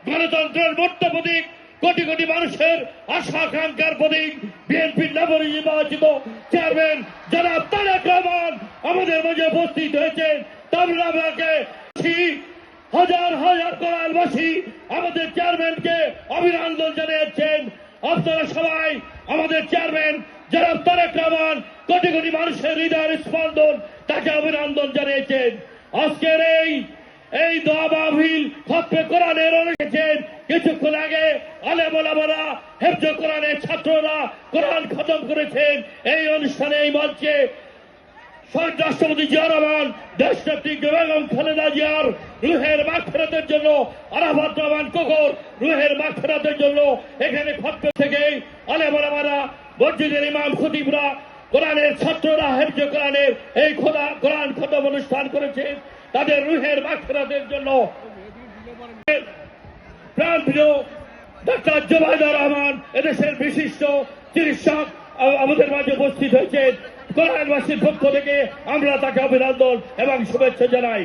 গণতন্ত্রের মূর্ত প্রতীক, কোটি কোটি মানুষের আশা আকাঙ্ক্ষার প্রতীক বিএনপির নবনির্বাচিত চেয়ারম্যান জনাব তারেক রহমান আমাদের মাঝে উপস্থিত হয়েছেন। তামিলনাড়ুকে হাজার হাজার কোরআনবাসী আমাদের চেয়ারম্যানকে অভিনন্দন জানিয়েছেন। আপনারা সবাই আমাদের চেয়ারম্যান জনাব তারেক রহমান কোটি কোটি মানুষের হৃদয়ের স্পন্দন, তাকে অভিনন্দন জানিয়েছেন। আজকের এই দোয়া মাহফিল খতমে কোরআনের রেখেছেন। কিছুক্ষণ আগে আলেম ওলামারা হেফজে কোরআনের ছাত্ররা কোরআন খতম করেছেন। এই অনুষ্ঠানে এই মঞ্চে শহীদ রাষ্ট্রপতি জিয়া রহমান, দেশনেত্রী বেগম খালেদা জিয়ার রুহের মাগফিরাতের জন্য, আরাফাত রহমান কোকর রুহের মাগফিরাতের জন্য এখানে খতমে থেকে আলেম ওলামারা, মসজিদের ইমাম খতিবরা, কোরআনের ছাত্ররা হেফজে কোরআনের এই কোরআন খতম অনুষ্ঠান করেছেন। তাদের রুহের মাগফিরাতের জন্য প্রাণপ্রিয় ডাক্তার জুবাইদুর রহমান এদেশের বিশিষ্ট চিকিৎসক আমাদের মাঝে উপস্থিত হয়েছেন। কোরআনবাসীর পক্ষ থেকে আমরা তাকে অভিনন্দন এবং শুভেচ্ছা জানাই।